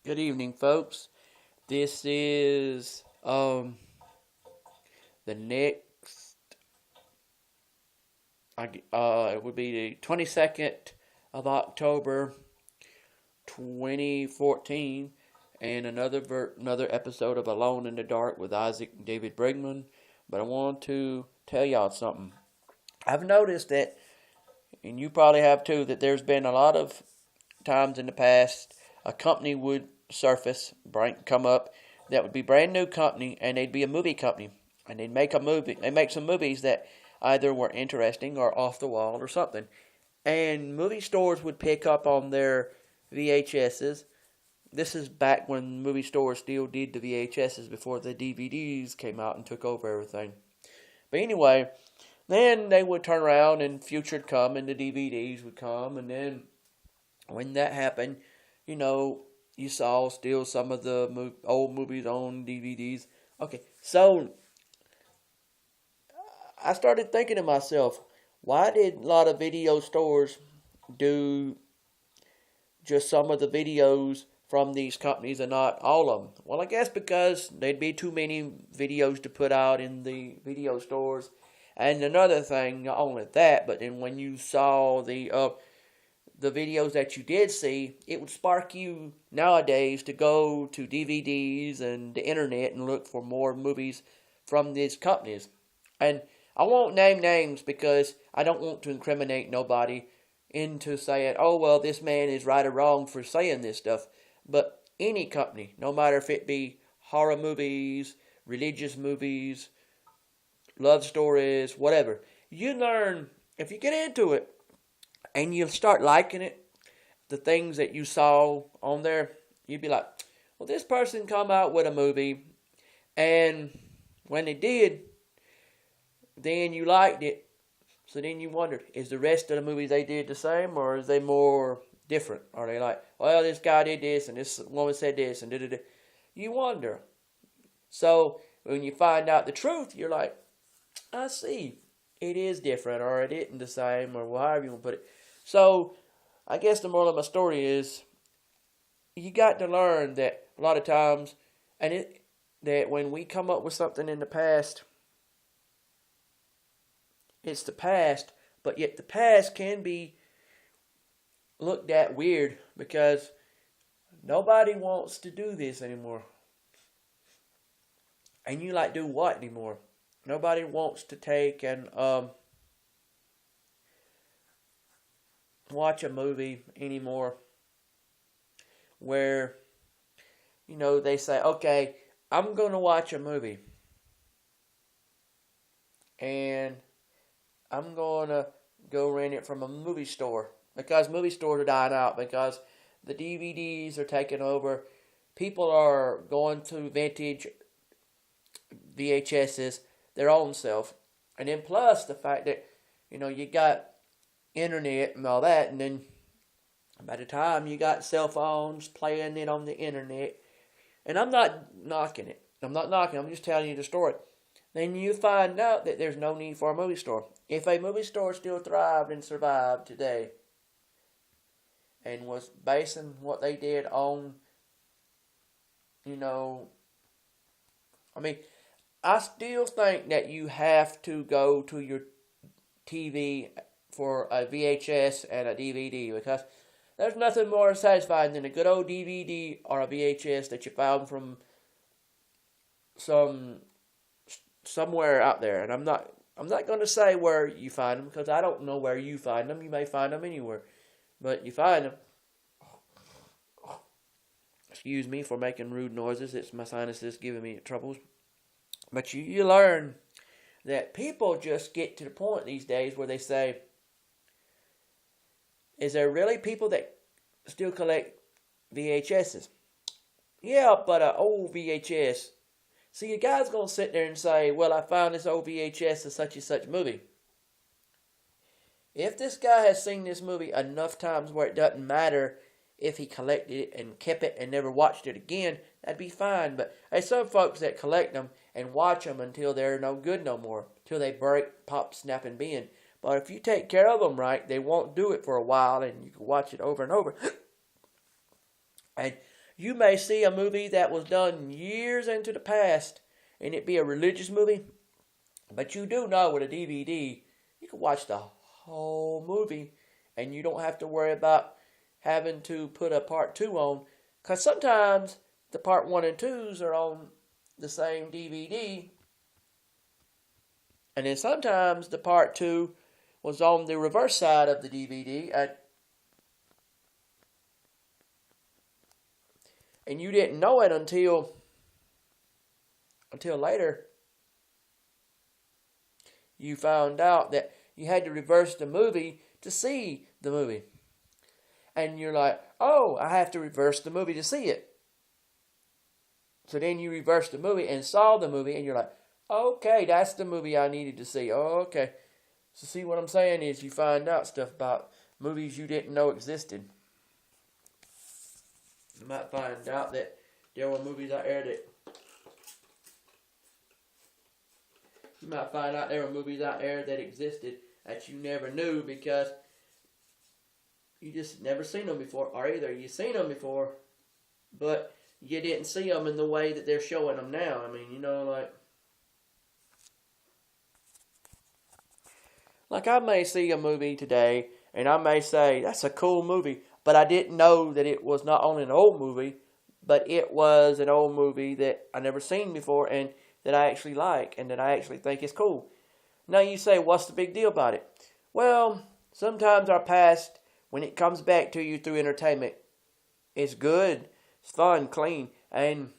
Good evening, folks. This is the next. It would be the 22nd of October, 2014, and another episode of Alone in the Dark with Isaac and David Brigmond. But I want to tell y'all something. I've noticed that, and you probably have too, that there's been a lot of times in the past a company would surface, come up, that would be brand new company, and they'd be a movie company, and they'd make a movie. They make some movies that either were interesting or off the wall or something, and movie stores would pick up on their VHSs. This is back when movie stores still did the VHSs before the DVDs came out and took over everything. But anyway, then they would turn around and future would come and the DVDs would come, and then when that happened, you saw still some of the old movies on DVDs. Okay, so I started thinking to myself, why did a lot of video stores do just some of the videos from these companies and not all of them? Well, I guess because there'd be too many videos to put out in the video stores. And another thing, not only that, but then when you saw the videos that you did see, it would spark you nowadays to go to DVDs and the internet and look for more movies from these companies. And I won't name names because I don't want to incriminate nobody into saying, oh, well, this man is right or wrong for saying this stuff. But any company, no matter if it be horror movies, religious movies, love stories, whatever, you learn, if you get into it, and you start liking it, the things that you saw on there, you'd be like, well, this person come out with a movie, and when they did, then you liked it, so then you wondered, is the rest of the movies they did the same, or is they more different? Are they like, well, this guy did this, and this woman said this, and da-da-da. You wonder. So, when you find out the truth, you're like, I see. It is different, or it isn't the same, or however you want to put it. So, I guess the moral of my story is, you got to learn that a lot of times, that when we come up with something in the past, it's the past, but yet the past can be looked at weird because nobody wants to do this anymore. And you like, do what anymore? Nobody wants to take and watch a movie anymore where, they say, okay, I'm going to watch a movie and I'm going to go rent it from a movie store because movie stores are dying out because the DVDs are taking over. People are going to vintage VHSs their own self. And then plus the fact that, you got internet and all that, and then by the time you got cell phones playing it on the internet, and I'm not knocking it. I'm just telling you the story. Then you find out that there's no need for a movie store. If a movie store still thrived and survived today and was basing what they did on, I still think that you have to go to your TV for a VHS and a DVD because there's nothing more satisfying than a good old DVD or a VHS that you found from somewhere out there. And I'm not going to say where you find them because I don't know where you find them. You may find them anywhere, but you find them. Excuse me for making rude noises. It's my sinuses giving me troubles. But you learn that people just get to the point these days where they say, is there really people that still collect VHSs? Yeah, but an old VHS. See, a guy's going to sit there and say, well, I found this old VHS of such and such movie. If this guy has seen this movie enough times where it doesn't matter if he collected it and kept it and never watched it again, that'd be fine. But there's some folks that collect them and watch them until they're no good no more, till they break, pop, snap, and bend. But if you take care of them right, they won't do it for a while, and you can watch it over and over. And You may see a movie that was done years into the past, and it be a religious movie, but you do know with a DVD, you can watch the whole movie, and you don't have to worry about having to put a part 2 on, because sometimes the part 1 and 2s are on the same DVD, and then sometimes the part 2 was on the reverse side of the DVD, and you didn't know it until later. You found out that you had to reverse the movie to see the movie. And you're like, oh, I have to reverse the movie to see it. So then you reversed the movie and saw the movie, and you're like, okay, that's the movie I needed to see. Oh, okay. So see, what I'm saying is you find out stuff about movies you didn't know existed. You might find out that there were movies out there that existed that you never knew because you just never seen them before, or either you seen them before, but you didn't see them in the way that they're showing them now. I mean, like I may see a movie today, and I may say, that's a cool movie, but I didn't know that it was not only an old movie, but it was an old movie that I never seen before, and that I actually like, and that I actually think is cool. Now you say, what's the big deal about it? Well, sometimes our past, when it comes back to you through entertainment, it's good, it's fun, clean, and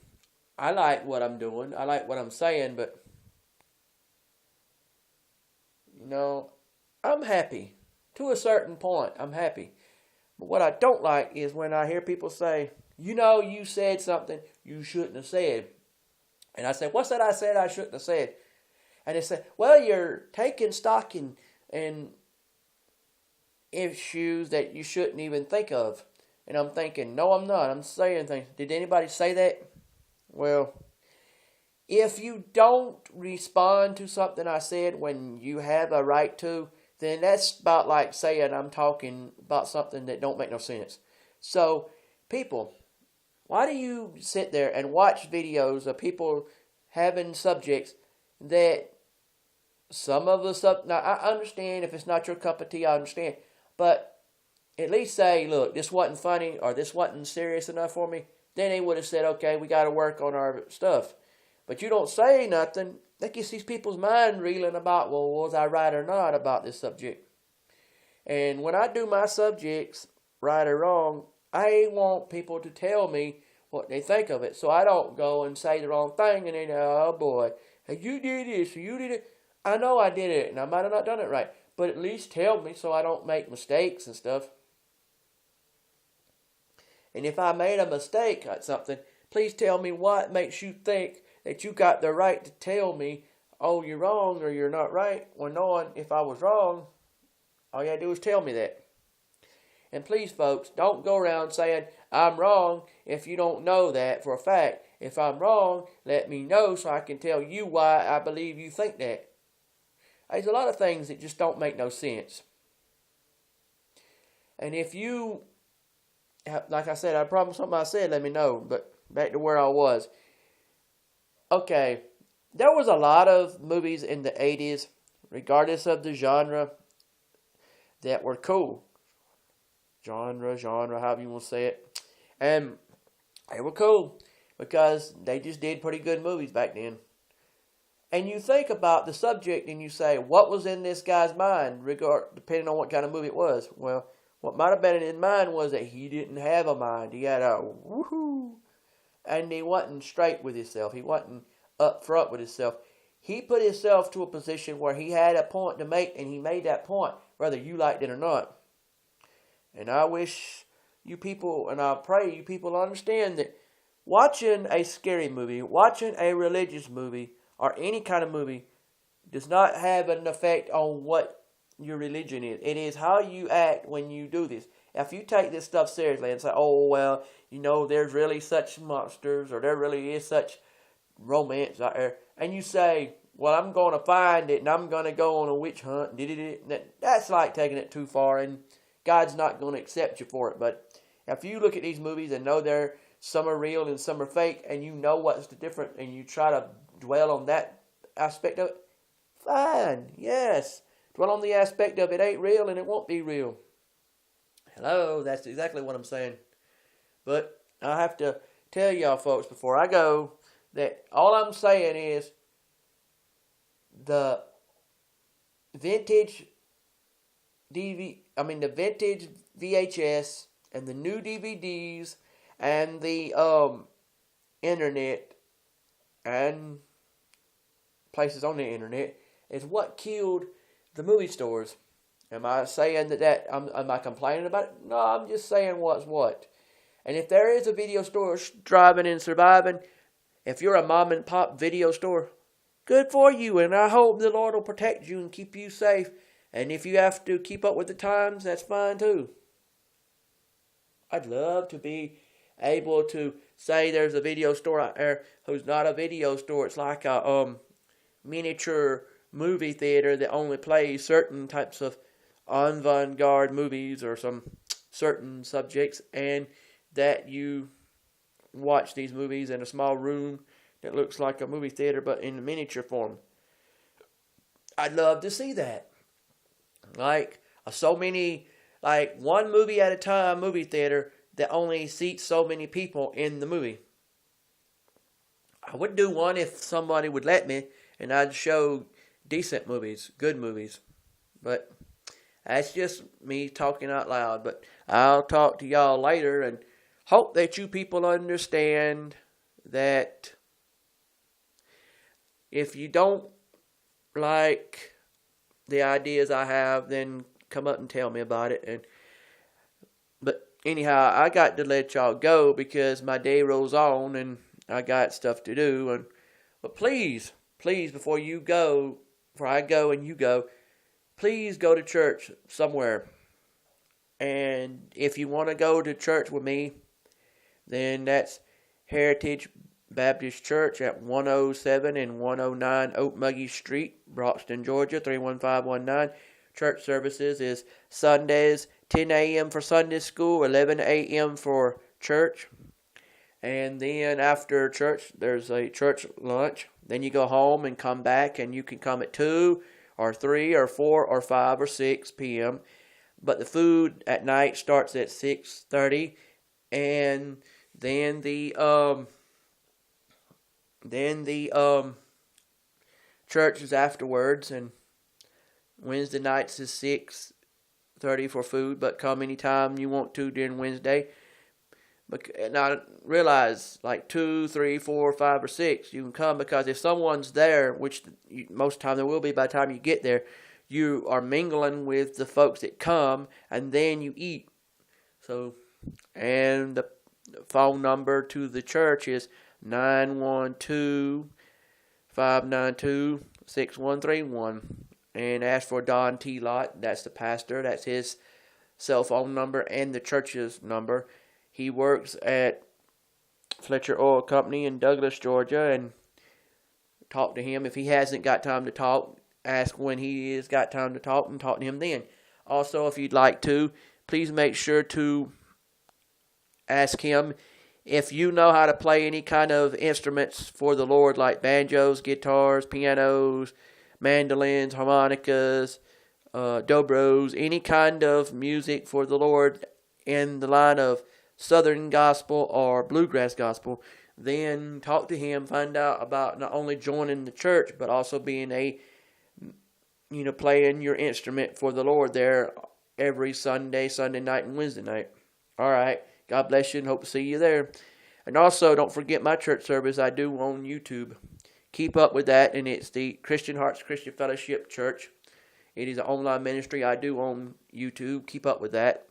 I like what I'm doing, I like what I'm saying, but, I'm happy. To a certain point, I'm happy. But what I don't like is when I hear people say, you said something you shouldn't have said. And I say, what's that I said I shouldn't have said? And they say, well, you're taking stock in issues that you shouldn't even think of. And I'm thinking, no, I'm not. I'm saying things. Did anybody say that? Well, if you don't respond to something I said when you have a right to, then that's about like saying I'm talking about something that don't make no sense. So, people, why do you sit there and watch videos of people having subjects that some of the now I understand if it's not your cup of tea, I understand. But at least say, look, this wasn't funny or this wasn't serious enough for me. Then they would have said, okay, we got to work on our stuff. But you don't say nothing. That gets these people's mind reeling about, well, was I right or not about this subject? And when I do my subjects, right or wrong, I want people to tell me what they think of it. So I don't go and say the wrong thing and then, oh boy, hey, you did this, or you did it. I know I did it and I might have not done it right. But at least tell me so I don't make mistakes and stuff. And if I made a mistake at something, please tell me what makes you think that you got the right to tell me, oh, you're wrong or you're not right. Well, knowing if I was wrong, all you gotta do is tell me that. And please, folks, don't go around saying, I'm wrong if you don't know that for a fact. If I'm wrong, let me know so I can tell you why I believe you think that. There's a lot of things that just don't make no sense. And if you, like I said, I promise something I said, let me know. But back to where I was. Okay, there was a lot of movies in the 80s, regardless of the genre, that were cool. Genre, however you want to say it. And they were cool because they just did pretty good movies back then. And you think about the subject and you say, what was in this guy's mind, depending on what kind of movie it was? Well, what might have been in his mind was that he didn't have a mind. He had a woohoo. And he wasn't straight with himself. He wasn't up front with himself. He put himself to a position where he had a point to make, and he made that point, whether you liked it or not. And I wish you people, and I pray you people understand that watching a scary movie, watching a religious movie, or any kind of movie does not have an effect on what your religion is. It is how you act when you do this. If you take this stuff seriously and say, oh, well, there's really such monsters, or there really is such romance out there, and you say, well, I'm going to find it, and I'm going to go on a witch hunt, that's like taking it too far, and God's not going to accept you for it. But If you look at these movies and know some are real and some are fake, and you know what's the difference, and you try to dwell on that aspect of it, fine, yes. Dwell on the aspect of it ain't real and it won't be real. Hello, that's exactly what I'm saying. But I have to tell y'all folks before I go that all I'm saying is the vintage the vintage VHS and the new DVDs and the internet and places on the internet is what killed the movie stores. Am I saying that am I complaining about it? No, I'm just saying what's what. And if there is a video store striving and surviving, if you're a mom and pop video store, good for you, and I hope the Lord will protect you and keep you safe. And if you have to keep up with the times, that's fine too. I'd love to be able to say there's a video store out there who's not a video store. It's like a miniature movie theater that only plays certain types of avant-garde movies or some certain subjects, and that you watch these movies in a small room that looks like a movie theater but in miniature form. I'd love to see that. Like one movie at a time movie theater that only seats so many people in the movie. I would do one if somebody would let me, and I'd show decent movies, good movies. But that's just me talking out loud. But I'll talk to y'all later, and hope that you people understand that if you don't like the ideas I have, then come up and tell me about it. But anyhow, I got to let y'all go because my day rolls on and I got stuff to do. But please, before I go and you go, please go to church somewhere. And if you want to go to church with me, then that's Heritage Baptist Church at 107 and 109 Oakmuggy Street, Broxton, Georgia, 31519. Church services is Sundays, 10 a.m. for Sunday school, 11 a.m. for church. And then after church, there's a church lunch. Then you go home and come back, and you can come at 2 or 3 or 4 or 5 or 6 p.m. But the food at night starts at 6:30, and then the church is afterwards, and Wednesday nights is 6:30 for food, but come anytime you want to during Wednesday. And I realize like 2, 3, 4, 5, or 6, you can come, because if someone's there, which most of the time there will be by the time you get there, you are mingling with the folks that come, and then you eat. So, and the phone number to the church is 912-592-6131. And ask for Don T. Lott. That's the pastor. That's his cell phone number and the church's number. He works at Fletcher Oil Company in Douglas, Georgia, and talk to him. If he hasn't got time to talk, ask when he has got time to talk and talk to him then. Also, if you'd like to, please make sure to ask him if you know how to play any kind of instruments for the Lord, like banjos, guitars, pianos, mandolins, harmonicas, dobros, any kind of music for the Lord in the line of Southern gospel or bluegrass gospel. Then talk to him, find out about not only joining the church, but also being playing your instrument for the Lord there every Sunday night, and Wednesday night. All right. God bless you, and hope to see you there. And also, don't forget my church service I do on YouTube. Keep up with that, and it's the Christian Hearts Christian Fellowship Church. It is an online ministry I do on YouTube. Keep up with that.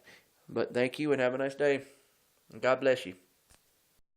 But thank you, and have a nice day. And God bless you.